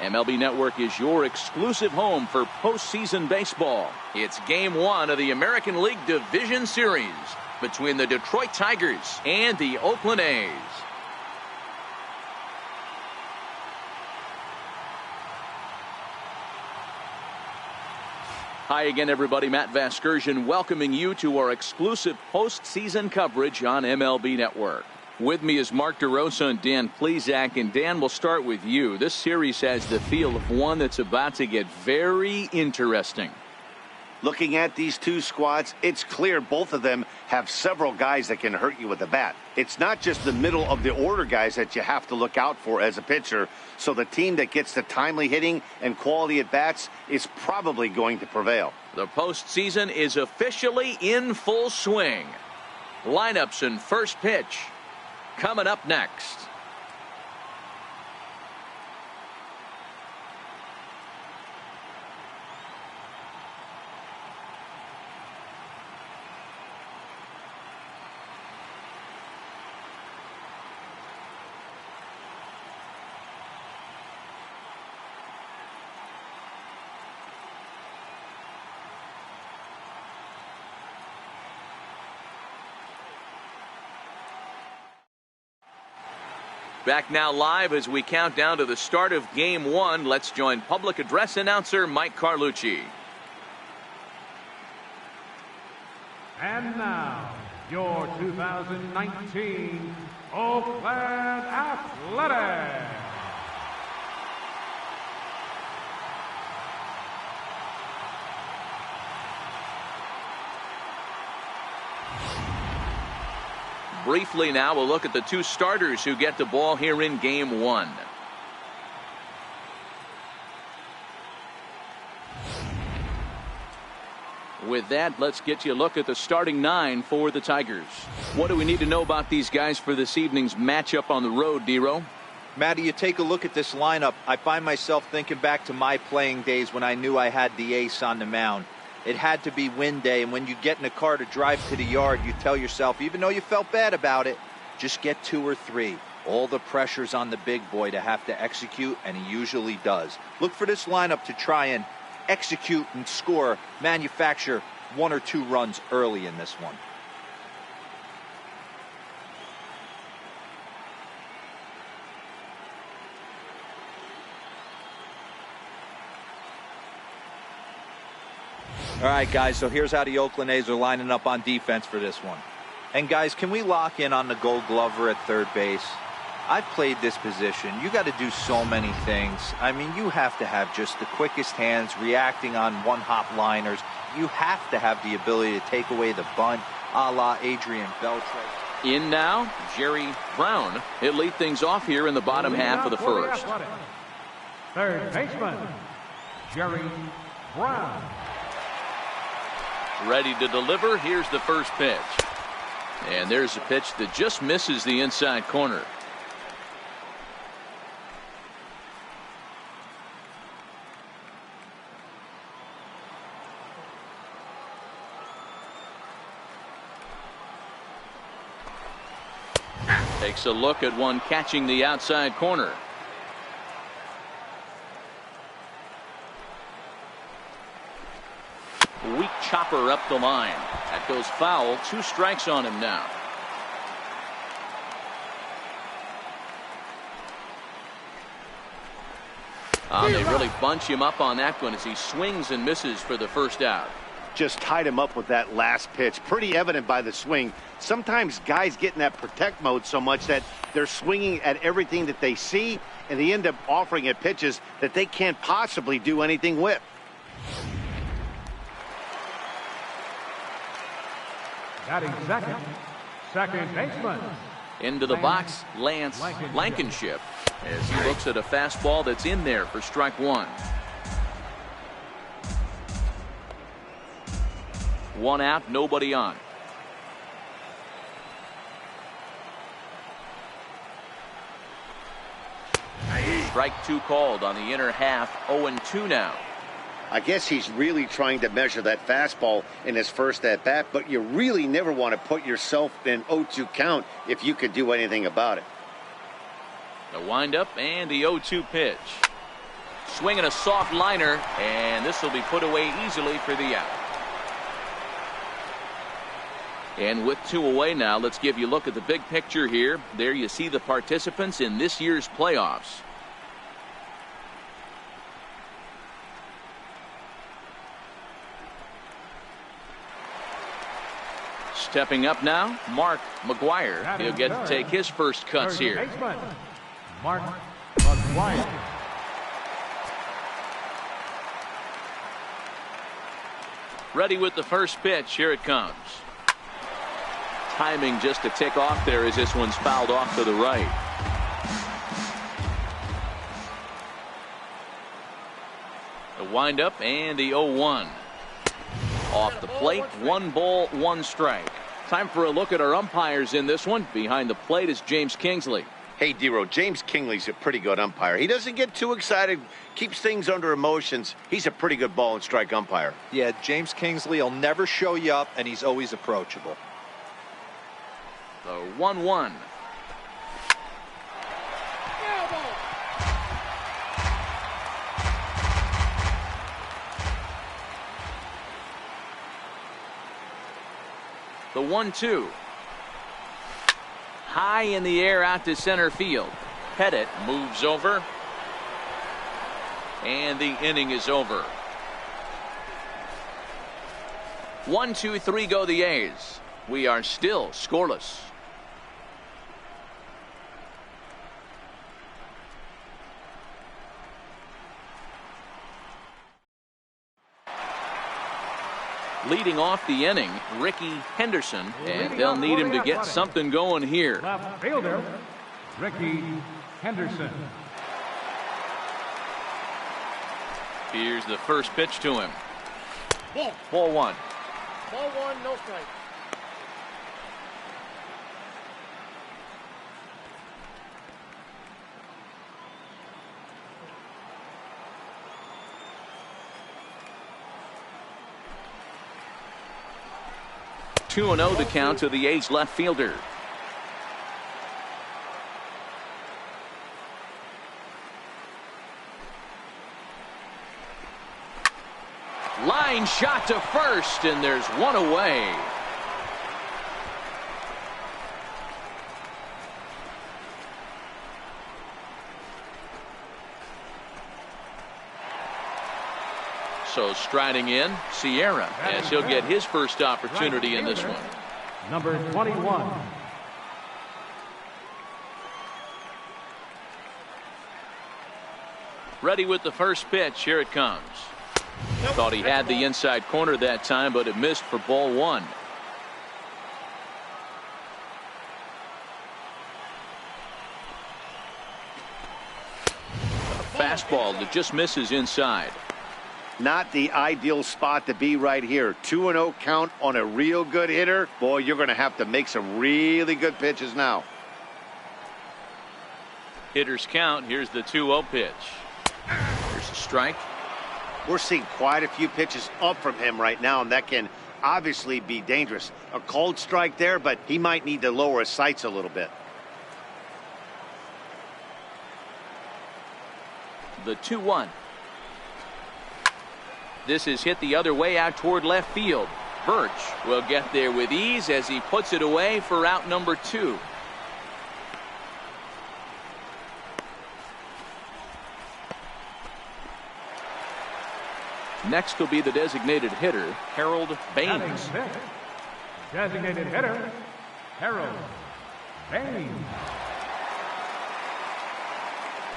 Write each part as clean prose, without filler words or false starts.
MLB Network is your exclusive home for postseason baseball. It's Game 1 of the American League Division Series between the Detroit Tigers and the Oakland A's. Hi again, everybody. Matt Vasgersian welcoming you to our exclusive postseason coverage on MLB Network. With me is Mark DeRosa and Dan Plesac. And Dan, we'll start with you. This series has the feel of one that's about to get very interesting. Looking at these two squads, it's clear both of them have several guys that can hurt you with a bat. It's not just the middle of the order guys that you have to look out for as a pitcher. So the team that gets the timely hitting and quality at bats is probably going to prevail. The postseason is officially in full swing. Lineups and first pitch coming up next. Back now live as we count down to the start of Game 1. Let's join public address announcer Mike Carlucci. And now, your 2019 Oakland Athletics. Briefly now, we'll look at the two starters who get the ball here in Game 1. With that, let's get you a look at the starting 9 for the Tigers. What do we need to know about these guys for this evening's matchup on the road, Dero? Matty, you take a look at this lineup. I find myself thinking back to my playing days when I knew I had the ace on the mound. It had to be win day, and when you get in a car to drive to the yard, you tell yourself, even though you felt bad about it, just get 2 or 3. All the pressure's on the big boy to have to execute, and he usually does. Look for this lineup to try and execute and score, manufacture 1 or 2 runs early in this one. All right, guys, so here's how the Oakland A's are lining up on defense for this one. And, guys, can we lock in on the Gold Glover at third base? I've played this position. You got to do so many things. I mean, you have to have just the quickest hands, reacting on one-hop liners. You have to have the ability to take away the bunt, a la Adrian Beltre. In now, Jerry Brown. He'll lead things off here in the bottom half of the first. Third baseman, Jerry Brown. Ready to deliver. Here's the first pitch. And there's a pitch that just misses the inside corner. Takes a look at one catching the outside corner. Weak chopper up the line. That goes foul. 2 strikes on him now. They really bunch him up on that one as he swings and misses for the first out. Just tied him up with that last pitch. Pretty evident by the swing. Sometimes guys get in that protect mode so much that they're swinging at everything that they see, and they end up offering at pitches that they can't possibly do anything with. Batting second baseman. Into the box, Lance Blankenship, as he looks at a fastball that's in there for strike 1. 1 out, nobody on. Strike 2 called on the inner half. 0-2 now. I guess he's really trying to measure that fastball in his first at-bat, but you really never want to put yourself in 0-2 count if you could do anything about it. The windup and the 0-2 pitch. Swinging a soft liner, and this will be put away easily for the out. And with 2 away now, let's give you a look at the big picture here. There you see the participants in this year's playoffs. Stepping up now, Mark McGwire. He'll get to take his first cuts here. Mark McGwire. Ready with the first pitch. Here it comes. Timing just to tick off there as this one's fouled off to the right. The windup and the 0-1. Off the plate, 1 ball, 1 strike. Time for a look at our umpires in this one. Behind the plate is James Kingsley. Hey, D-Row, James Kingsley's a pretty good umpire. He doesn't get too excited, keeps things under emotions. He's a pretty good ball and strike umpire. Yeah, James Kingsley will never show you up, and he's always approachable. The 1-1. The 1-2. High in the air out to center field. Pettit moves over. And the inning is over. 1, 2, 3 go the A's. We are still scoreless. Leading off the inning, Rickey Henderson, and they'll need him to get something going here. Left fielder, Rickey Henderson. Here's the first pitch to him. Ball. Ball 1. Ball 1, no strike. 2-0 the count to the A's left fielder. Line shot to first, and there's 1 away. So striding in, Sierra, as he'll get his first opportunity in this one. Number 21. Ready with the first pitch. Here it comes. Thought he had the inside corner that time, but it missed for ball 1. A fastball that just misses inside. Not the ideal spot to be right here. 2-0 count on a real good hitter. Boy, you're going to have to make some really good pitches now. Hitters count. Here's the 2-0 pitch. Here's a strike. We're seeing quite a few pitches up from him right now, and that can obviously be dangerous. A cold strike there, but he might need to lower his sights a little bit. The 2-1. This is hit the other way out toward left field. Birch will get there with ease as he puts it away for out number 2. Next will be the designated hitter, Harold Baines. Designated hitter, Harold Baines.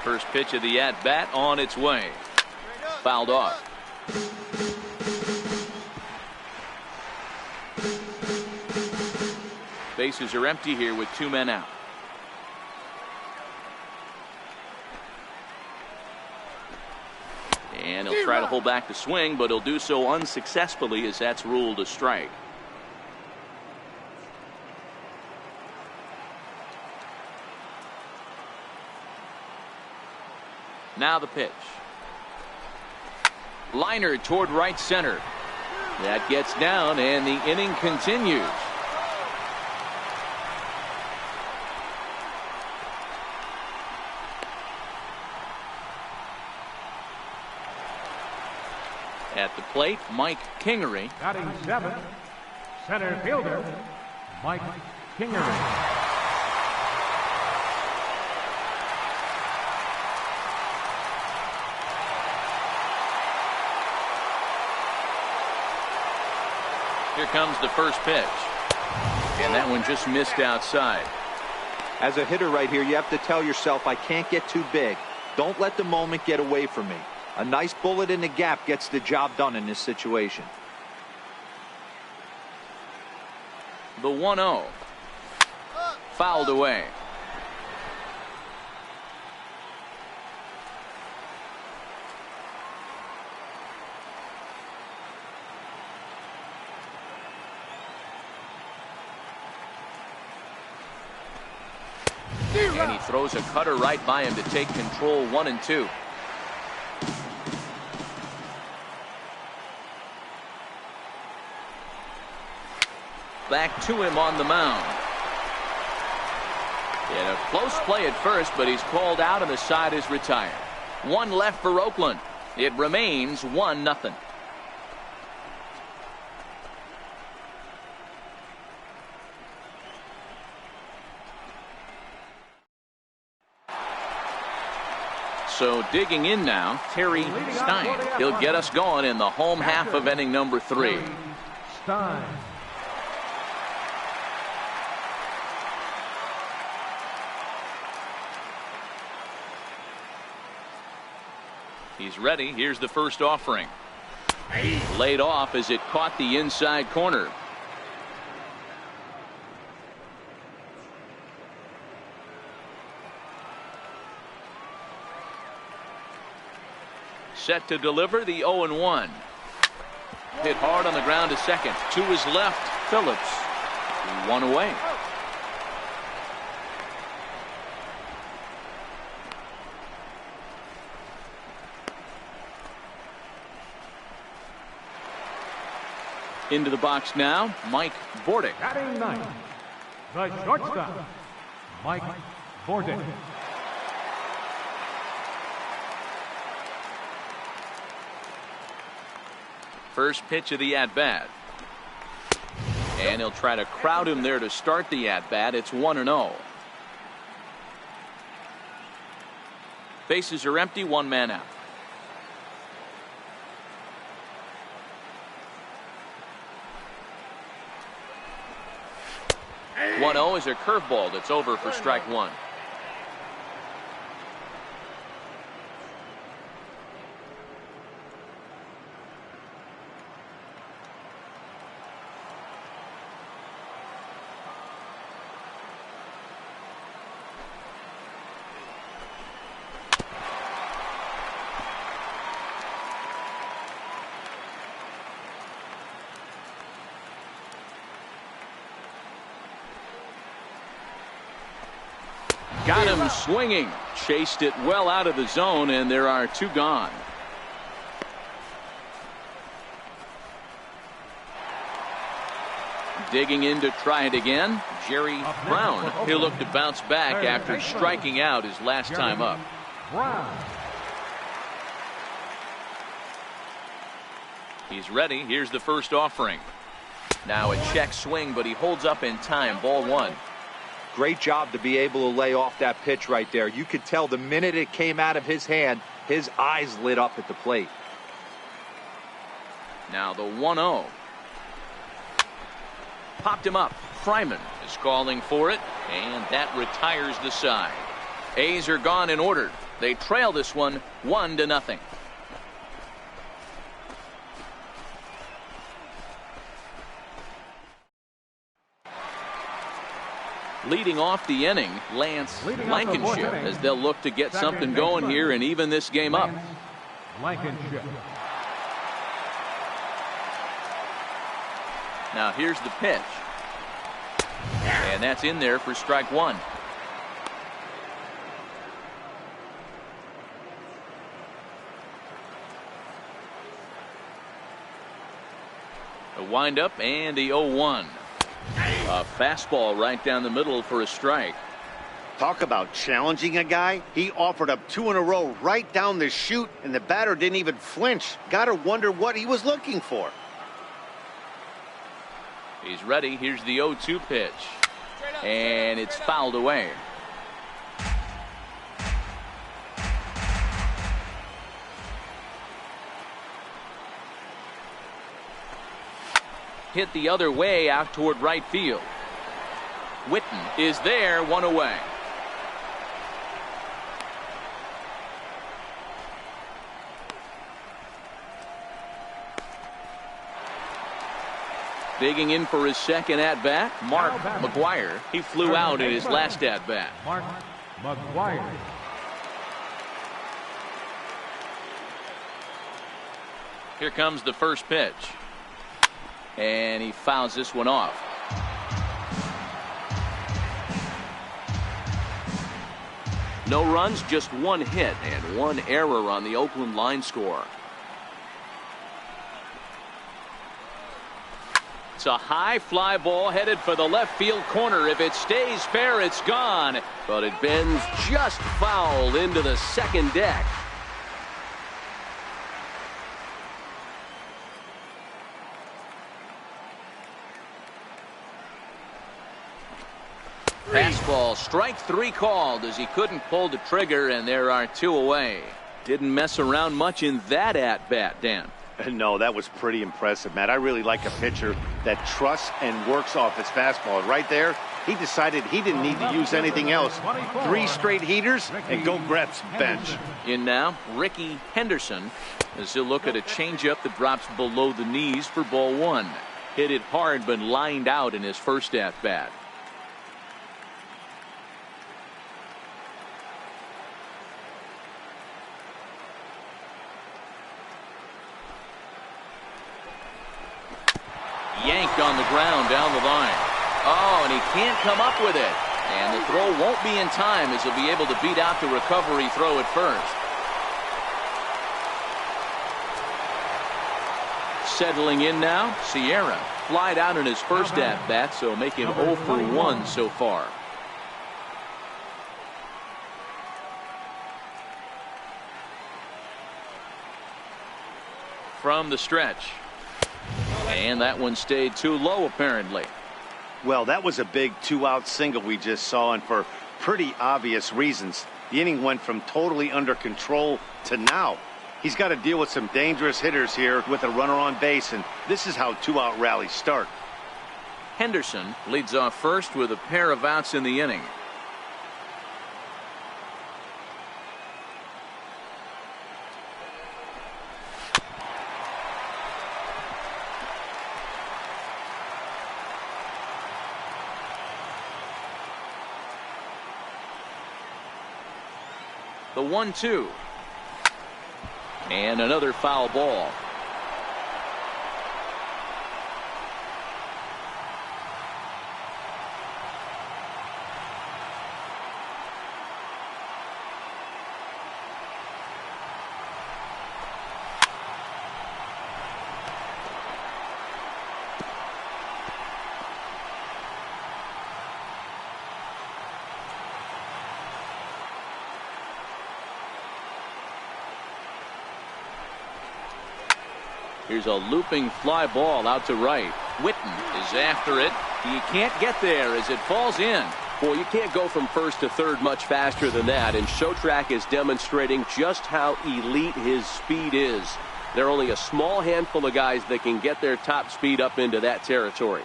First pitch of the at-bat on its way. Fouled off. Bases are empty here with 2 men out. And he'll try to hold back the swing, but he'll do so unsuccessfully as that's ruled a strike. Now the pitch. Liner toward right center. That gets down, and the inning continues. plate, Mike Kingery. Batting 7, center fielder, Mike Kingery. Here comes the first pitch. And that one just missed outside. As a hitter right here, you have to tell yourself, I can't get too big. Don't let the moment get away from me. A nice bullet in the gap gets the job done in this situation. The 1-0. Fouled away. And he throws a cutter right by him to take control. 1-2. Back to him on the mound. In a close play at first, but he's called out and the side is retired. One left for Oakland. It remains 1-0. So digging in now, Terry Stein. He'll get us going in the home half of inning number 3. Stein. He's ready. Here's the first offering. Laid off as it caught the inside corner. Set to deliver the 0-1. Hit hard on the ground to second. To his left, Phillips. 1 away. Into the box now, Mike Bordick. Batting 9, the shortstop, Mike Bordick. First pitch of the at-bat. And he'll try to crowd him there to start the at-bat. It's 1-0. Bases are empty, 1 man out. .0 is a curveball that's over for strike 1. Got him swinging. Chased it well out of the zone, and there are 2 gone. Digging in to try it again, Jerry Brown. He'll look to bounce back after striking out his last time up. Brown. He's ready. Here's the first offering. Now a check swing, but he holds up in time. Ball 1. Great job to be able to lay off that pitch right there. You could tell the minute it came out of his hand, his eyes lit up at the plate. Now the 1-0. Popped him up. Fryman is calling for it, and that retires the side. A's are gone in order. They trail this one 1-0. Leading off the inning, Lance Blankenship, as they'll look to get something going here and even this game up. Blankenship. Now here's the pitch. And that's in there for strike 1. A windup and the 0-1. A fastball right down the middle for a strike. Talk about challenging a guy. He offered up 2 in a row right down the chute, and the batter didn't even flinch. Gotta wonder what he was looking for. He's ready. Here's the 0-2 pitch. And it's fouled away. Hit the other way out toward right field. Witten is there, 1 away. Digging in for his second at-bat, Mark McGwire. He flew out in his last at-bat. Mark McGwire. Here comes the first pitch. And he fouls this one off. No runs, just 1 hit and 1 error on the Oakland line score. It's a high fly ball headed for the left field corner. If it stays fair, it's gone. But it bends just foul into the second deck. Fastball, strike 3 called as he couldn't pull the trigger, and there are 2 away. Didn't mess around much in that at-bat, Dan. No, that was pretty impressive, Matt. I really like a pitcher that trusts and works off his fastball. Right there, he decided he didn't need to use anything else. 3 straight heaters and go grab some bench. In now, Rickey Henderson as he'll look at a changeup that drops below the knees for ball 1. Hit it hard but lined out in his first at-bat. Yanked on the ground down the line. Oh, and he can't come up with it. And the throw won't be in time as he'll be able to beat out the recovery throw at first. Settling in now, Sierra. Flied out in his first at-bat, so make him 0 for 1 so far. From the stretch. And that one stayed too low, apparently. Well, that was a big 2-out single we just saw, and for pretty obvious reasons. The inning went from totally under control to now. He's got to deal with some dangerous hitters here with a runner on base, and this is how 2-out rallies start. Henderson leads off first with a pair of outs in the inning. The 1-2. And another foul ball. Here's a looping fly ball out to right. Witten is after it. He can't get there as it falls in. Boy, you can't go from first to third much faster than that, and Showtrack is demonstrating just how elite his speed is. There are only a small handful of guys that can get their top speed up into that territory.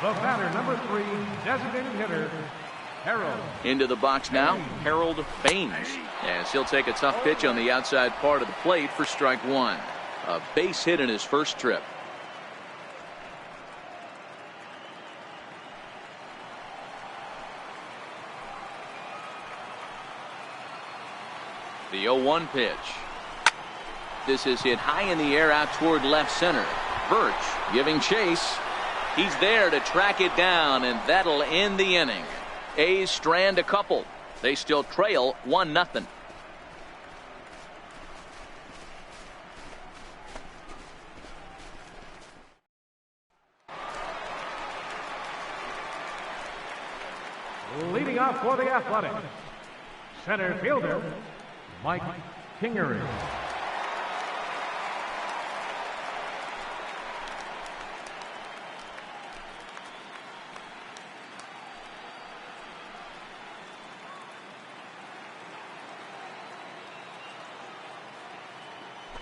The batter, number 3, designated hitter, Harold. Into the box now, Harold Baines. As he'll take a tough pitch on the outside part of the plate for strike 1. A base hit in his first trip. The 0-1 pitch. This is hit high in the air out toward left center. Birch giving chase. He's there to track it down, and that'll end the inning. A's strand a couple. They still trail 1-0. Leading off for the Athletics, center fielder, Mike Kingery.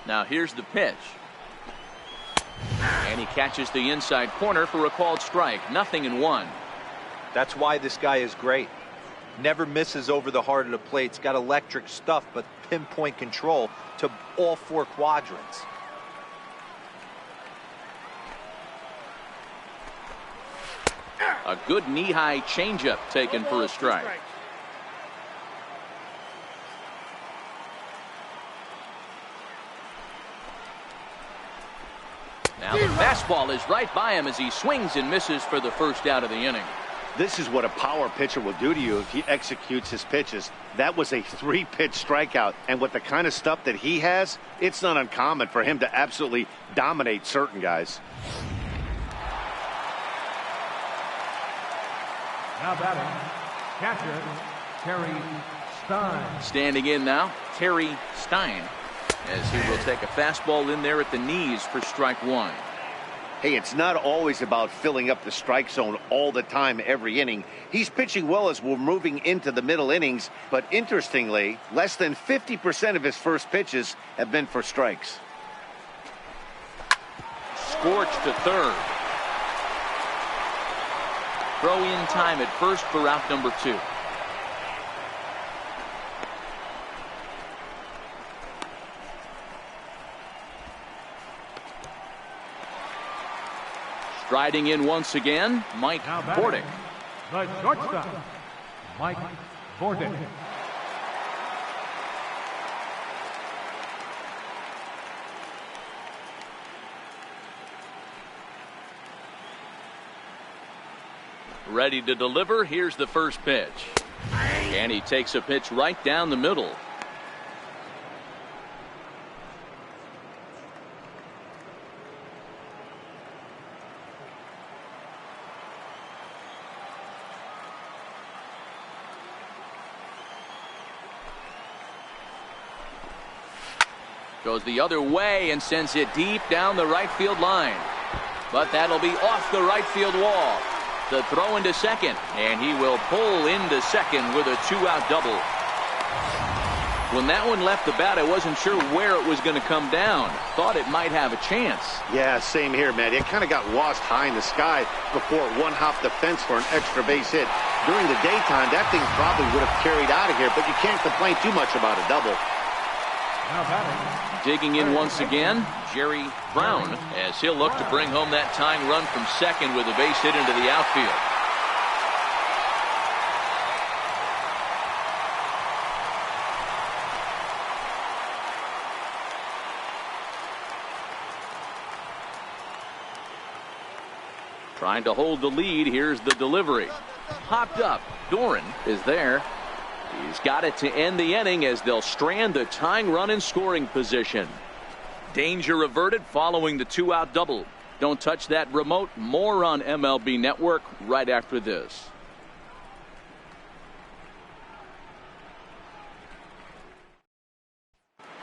Now here's the pitch. And he catches the inside corner for a called strike. 0-1. That's why this guy is great. Never misses over the heart of the plate. He's got electric stuff, but pinpoint control to all 4 quadrants. A good knee-high changeup taken for a strike. Now the fastball is right by him as he swings and misses for the first out of the inning. This is what a power pitcher will do to you if he executes his pitches. That was a 3-pitch strikeout, and with the kind of stuff that he has, it's not uncommon for him to absolutely dominate certain guys. Now batting, catcher, Terry Stein. Standing in now, Terry Stein, as he will take a fastball in there at the knees for strike 1. Hey, it's not always about filling up the strike zone all the time every inning. He's pitching well as we're moving into the middle innings, but interestingly, less than 50% of his first pitches have been for strikes. Scorched to third. Throw in time at first for out number 2. Striding in once again, Mike Bordick. The shortstop, Mike Bordick. Ready to deliver. Here's the first pitch. And he takes a pitch right down the middle. Goes the other way and sends it deep down the right field line. But that'll be off the right field wall. The throw into second, and he will pull into second with a 2-out double. When that one left the bat, I wasn't sure where it was going to come down. Thought it might have a chance. Yeah, same here, man. It kind of got lost high in the sky before it one-hopped the fence for an extra base hit. During the daytime, that thing probably would have carried out of here, but you can't complain too much about a double. Digging in once again, Jerry Brown, as he'll look to bring home that tying run from second with a base hit into the outfield. Trying to hold the lead. Here's the delivery. Popped up. Dorn is there. He's got it to end the inning as they'll strand the tying run in scoring position. Danger averted following the 2-out double. Don't touch that remote. More on MLB Network right after this.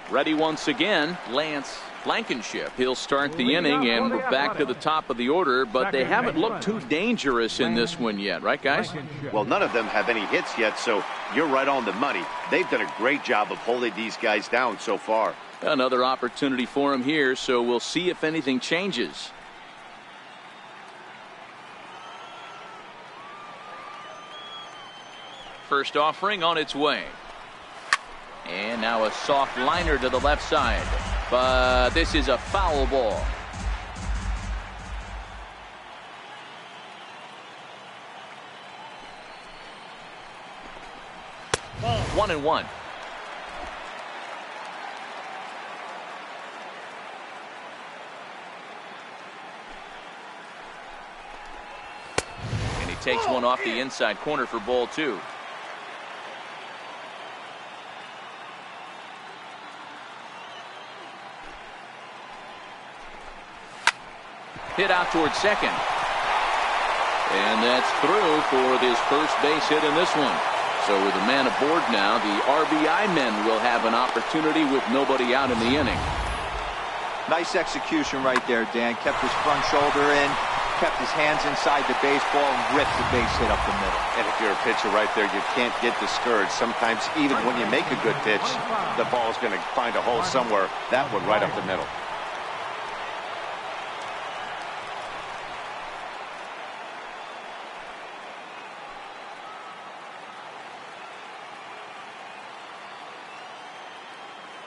Ready once again, Lance Blankenship. He'll start the inning, and we're back to the top of the order, but they haven't looked too dangerous in this one yet, right, guys? Well, none of them have any hits yet, so you're right on the money. They've done a great job of holding these guys down so far. Another opportunity for him here, so we'll see if anything changes. First offering on its way. And now a soft liner to the left side. But this is a foul ball. Ball. 1-1. takes one off the inside corner for ball 2. Hit out towards second. And that's through for this first base hit in this one. So with a man aboard now, the RBI men will have an opportunity with nobody out in the inning. Nice execution right there, Dan. Kept his front shoulder in, kept his hands inside the baseball, and ripped the base hit up the middle. And if you're a pitcher right there, you can't get discouraged. Sometimes even when you make a good pitch, the ball's going to find a hole somewhere. That one right up the middle.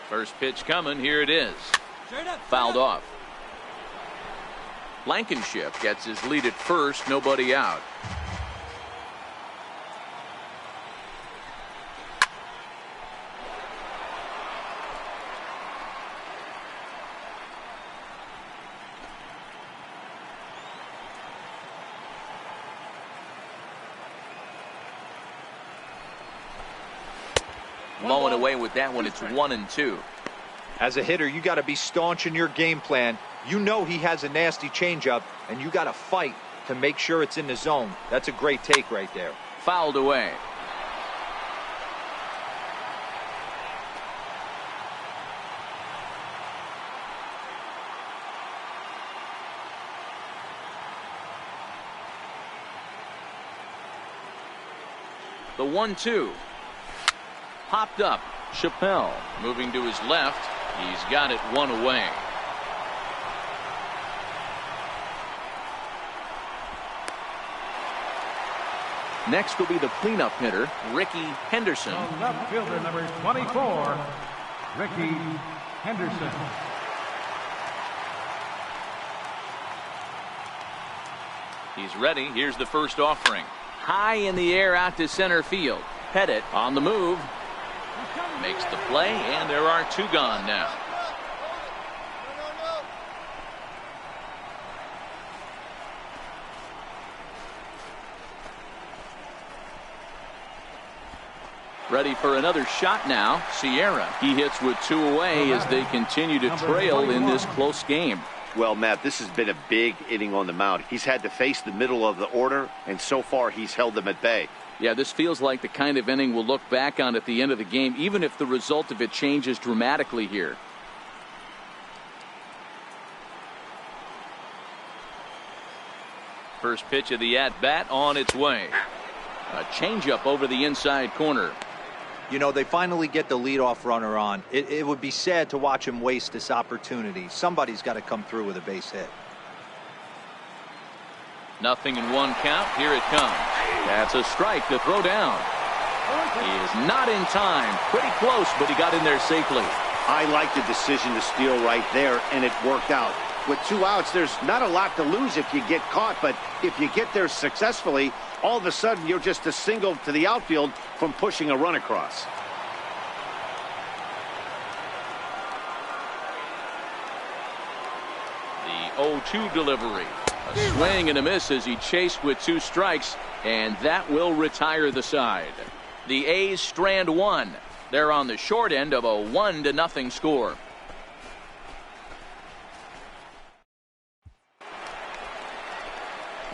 First pitch coming. Here it is. Fouled off. Blankenship gets his lead at first. Nobody out. Mowing away with that one. It's 1-2. As a hitter, you got to be staunch in your game plan. You know he has a nasty changeup, and you got to fight to make sure it's in the zone. That's a great take right there. Fouled away. The 1-2. Popped up. Chappelle moving to his left. He's got it one away. Next will be the cleanup hitter, Rickey Henderson. Left fielder number 24, Rickey Henderson. He's ready. Here's the first offering. High in the air out to center field. Pettit on the move. Makes the play, and there are 2 gone now. Ready for another shot now. Sierra. He hits with 2 away as they continue to trail in this close game. Well, Matt, this has been a big inning on the mound. He's had to face the middle of the order, and so far he's held them at bay. Yeah, this feels like the kind of inning we'll look back on at the end of the game, even if the result of it changes dramatically here. First pitch of the at-bat on its way. A changeup over the inside corner. You know, they finally get the leadoff runner on. It would be sad to watch him waste this opportunity. Somebody's got to come through with a base hit. Nothing in 1 count. Here it comes. That's a strike to throw down. He is not in time. Pretty close, but he got in there safely. I like the decision to steal right there, and it worked out. With 2 outs, there's not a lot to lose if you get caught, but if you get there successfully, all of a sudden you're just a single to the outfield from pushing a run across. The 0-2 delivery. A swing and a miss as he chased with 2 strikes, and that will retire the side. The A's strand 1. They're on the short end of a 1-0 score.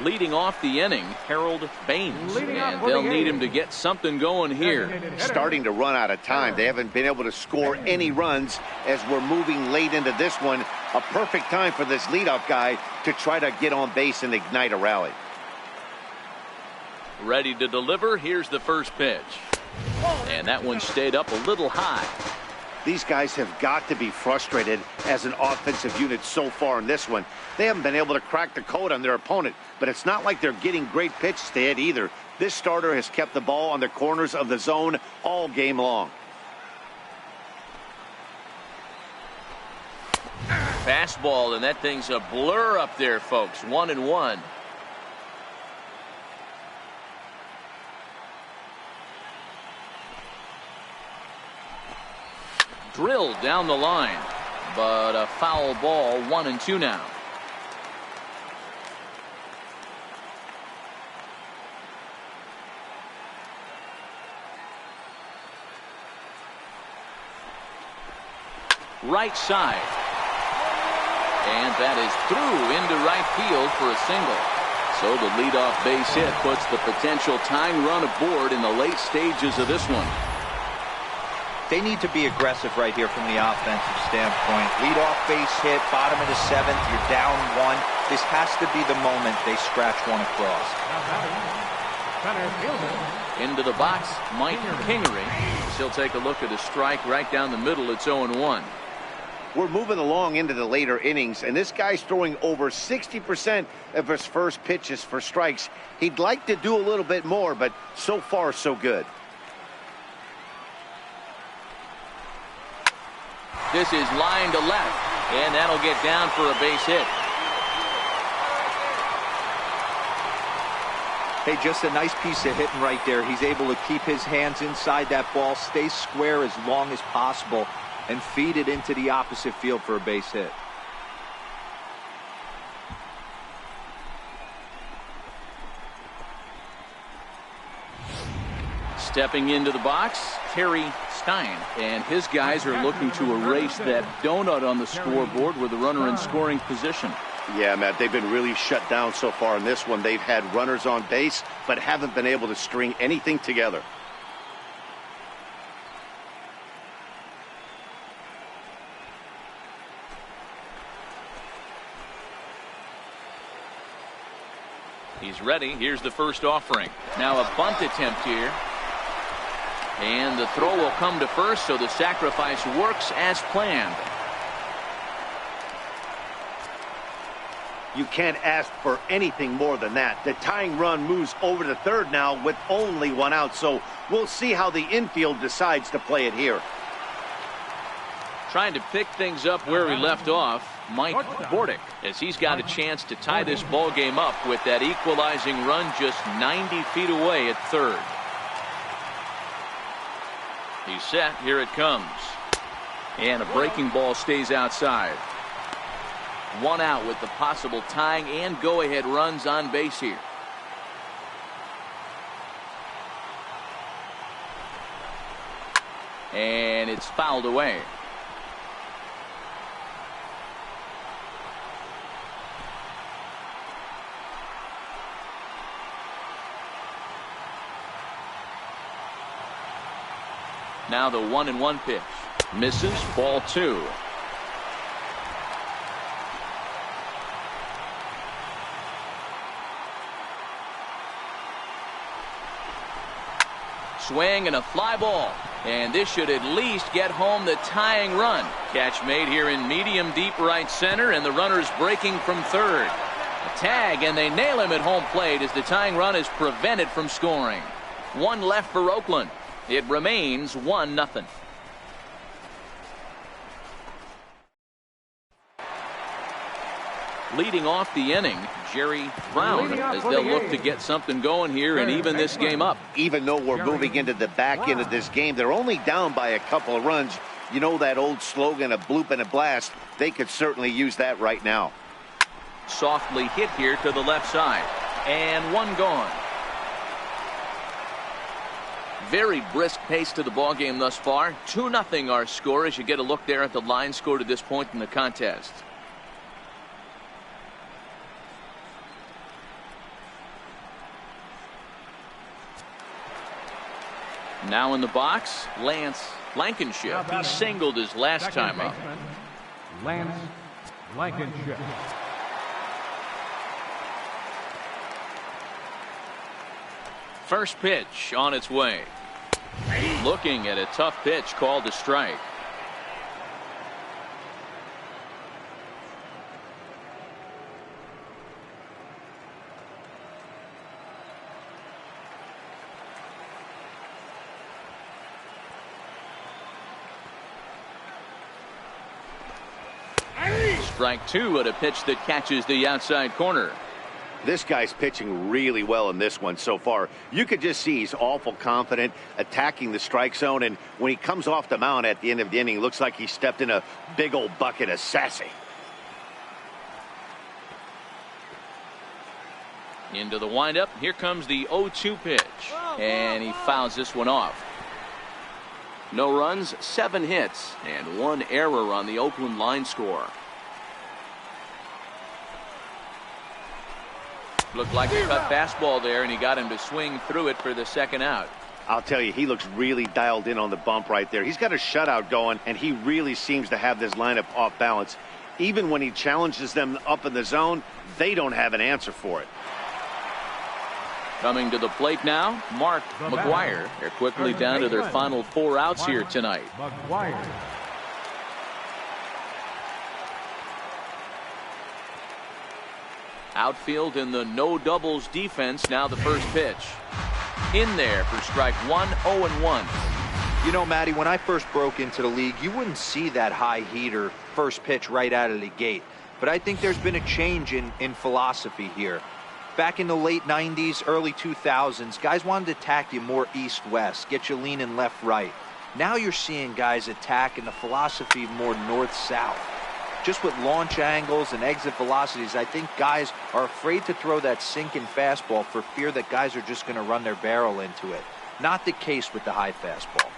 Leading off the inning, Harold Baines, and they'll need him to get something going here. Starting to run out of time. They haven't been able to score any runs as we're moving late into this one. A perfect time for this leadoff guy to try to get on base and ignite a rally. Ready to deliver. Here's the first pitch. And that one stayed up a little high. These guys have got to be frustrated as an offensive unit so far in this one. They haven't been able to crack the code on their opponent, but it's not like they're getting great pitches to hit either. This starter has kept the ball on the corners of the zone all game long. Fastball, and that thing's a blur up there, folks. 1-1. Drilled down the line, but a foul ball. 1-2 now. right side. And that is through into right field for a single. So the leadoff base hit puts the potential tying run aboard in the late stages of this one. They need to be aggressive right here from the offensive standpoint. Leadoff base hit, bottom of the seventh, you're down one. This has to be the moment they scratch one across. Into the box, Mike Kingery. He'll take a look at a strike right down the middle. It's 0-1. We're moving along into the later innings, and this guy's throwing over 60% of his first pitches for strikes. He'd like to do a little bit more, but so far, so good. This is line to left, and that'll get down for a base hit. Hey, just a nice piece of hitting right there. He's able to keep his hands inside that ball, stay square as long as possible, and feed it into the opposite field for a base hit. Stepping into the box, Terry Stein, and his guys are looking to erase that donut on the scoreboard with the runner in scoring position. Yeah, Matt, they've been really shut down so far in this one. They've had runners on base, but haven't been able to string anything together. He's ready. Here's the first offering. Now a bunt attempt here. And the throw will come to first, so the sacrifice works as planned. You can't ask for anything more than that. The tying run moves over to third now with only one out, so we'll see how the infield decides to play it here. Trying to pick things up where he left off, Mike Bordick, as he's got a chance to tie this ball game up with that equalizing run just 90 feet away at third. He's set. Here it comes. And a breaking ball stays outside. One out with the possible tying and go-ahead runs on base here. And it's fouled away. Now the 1-1 pitch. Misses. Ball 2. Swing and a fly ball. And this should at least get home the tying run. Catch made here in medium deep right center, and the runner's breaking from third. A tag, and they nail him at home plate as the tying run is prevented from scoring. One left for Oakland. It remains 1-0. Leading off the inning, Jerry Brown, as they'll look to get something going here and even this game up. Even though we're moving into the back end of this game, they're only down by a couple of runs. You know that old slogan, a bloop and a blast. They could certainly use that right now. Softly hit here to the left side. And one gone. Very brisk pace to the ball game thus far. 2-0 our score as you get a look there at the line score to this point in the contest. Now in the box, Lance Blankenship. He singled his last time up. Lance Blankenship. First pitch on its way. Looking at a tough pitch called a strike. Strike 2 at a pitch that catches the outside corner. This guy's pitching really well in this one so far. You could just see he's awful confident attacking the strike zone, and when he comes off the mound at the end of the inning, looks like he stepped in a big old bucket of sassy. Into the windup. Here comes the 0-2 pitch, and he fouls this one off. No runs, 7 hits, and 1 error on the Oakland line score. Looked like a cut fastball there, and he got him to swing through it for the second out. I'll tell you, he looks really dialed in on the bump right there. He's got a shutout going, and he really seems to have this lineup off balance. Even when he challenges them up in the zone, they don't have an answer for it. Coming to the plate now, McGwire. They're quickly down to their final 4 outs here tonight. McGwire. Outfield in the no doubles defense. Now the first pitch. In there for strike 1, 0-1. You know, Matty, when I first broke into the league, you wouldn't see that high heater first pitch right out of the gate. But I think there's been a change in philosophy here. Back in the late 90s, early 2000s, guys wanted to attack you more east-west, get you leaning left-right. Now you're seeing guys attack in the philosophy more north-south. Just with launch angles and exit velocities, I think guys are afraid to throw that sinking fastball for fear that guys are just going to run their barrel into it. Not the case with the high fastball.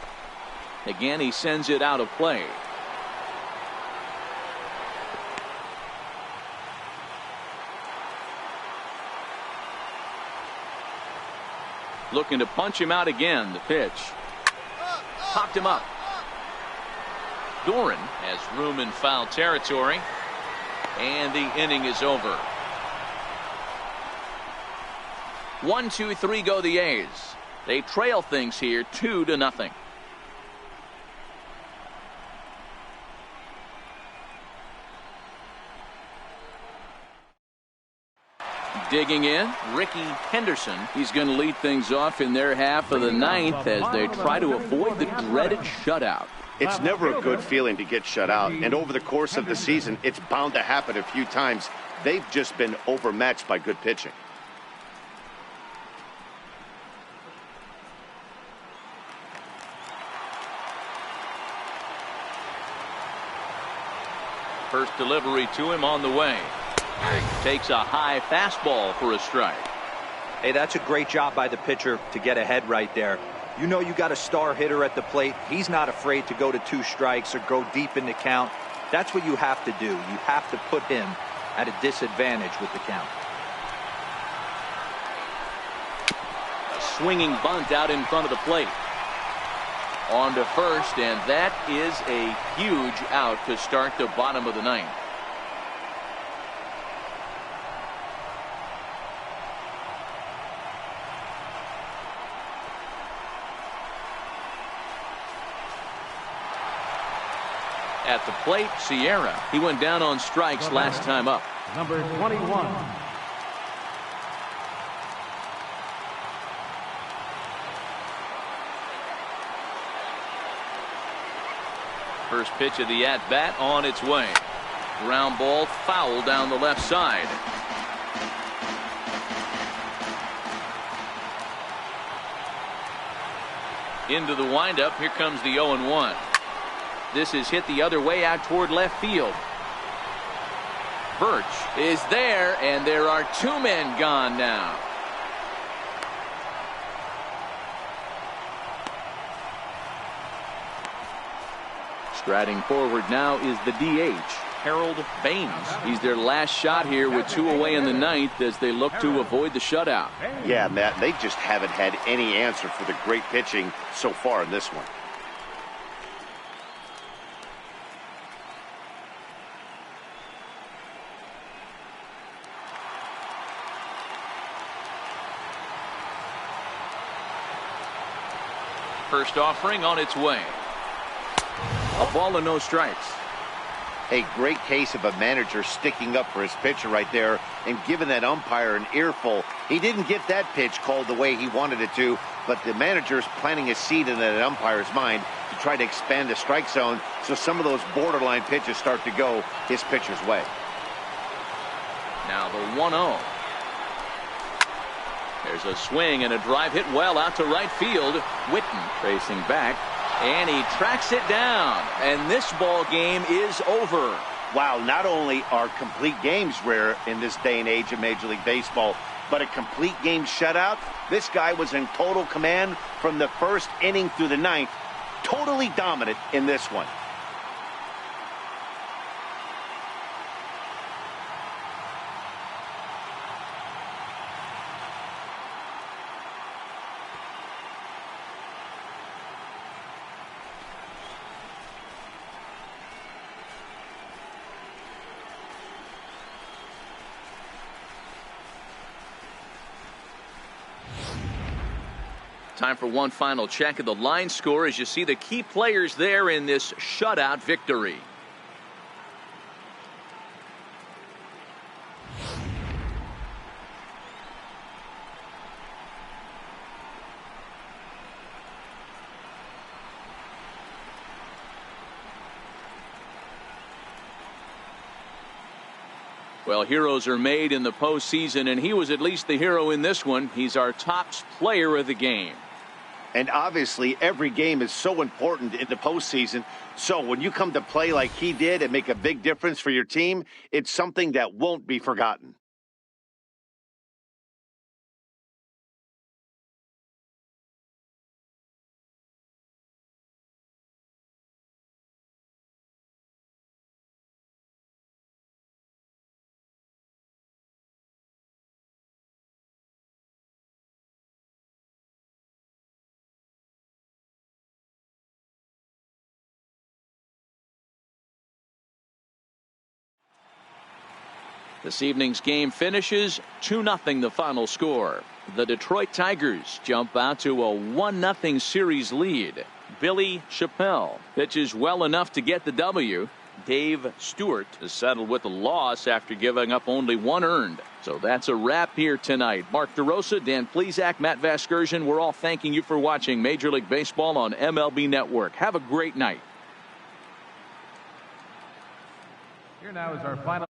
Again, he sends it out of play. Looking to punch him out again. The pitch. Popped him up. Dorn has room in foul territory. And the inning is over. 1, 2, 3 go the A's. They trail things here 2-0. Digging in, Rickey Henderson. He's going to lead things off in their half of the ninth as they try to avoid the dreaded shutout. It's never a good feeling to get shut out, and over the course of the season, it's bound to happen a few times. They've just been overmatched by good pitching. First delivery to him on the way. Takes a high fastball for a strike. Hey, that's a great job by the pitcher to get ahead right there. You know you got a star hitter at the plate. He's not afraid to go to 2 strikes or go deep in the count. That's what you have to do. You have to put him at a disadvantage with the count. A swinging bunt out in front of the plate. On to first, and that is a huge out to start the bottom of the ninth. At the plate, Sierra. He went down on strikes last time up. Number 21. First pitch of the at-bat on its way. Ground ball foul down the left side. Into the windup. Here comes the 0-1. This is hit the other way out toward left field. Birch is there, and there are 2 men gone now. Striding forward now is the DH, Baines. He's their last shot here with 2 away in the ninth as they look to avoid the shutout. Yeah, Matt, they just haven't had any answer for the great pitching so far in this one. First offering on its way. A ball and no strikes. A great case of a manager sticking up for his pitcher right there and giving that umpire an earful. He didn't get that pitch called the way he wanted it to, but the manager's planting a seed in that umpire's mind to try to expand the strike zone so some of those borderline pitches start to go his pitcher's way. Now the 1-0. There's a swing and a drive hit well out to right field. Witten racing back, and he tracks it down. And this ball game is over. Wow, not only are complete games rare in this day and age of Major League Baseball, but a complete game shutout. This guy was in total command from the first inning through the ninth. totally dominant in this one. Time for one final check of the line score as you see the key players there in this shutout victory. Well, heroes are made in the postseason, and he was at least the hero in this one. He's our top player of the game. And obviously, every game is so important in the postseason. So when you come to play like he did and make a big difference for your team, it's something that won't be forgotten. This evening's game finishes 2-0 the final score. The Detroit Tigers jump out to a 1-0 series lead. Billy Chappelle pitches well enough to get the W. Dave Stewart is settled with a loss after giving up only 1 earned. So that's a wrap here tonight. Mark DeRosa, Dan Plesac, Matt Vasgersian, we're all thanking you for watching Major League Baseball on MLB Network. Have a great night. Here now is our final.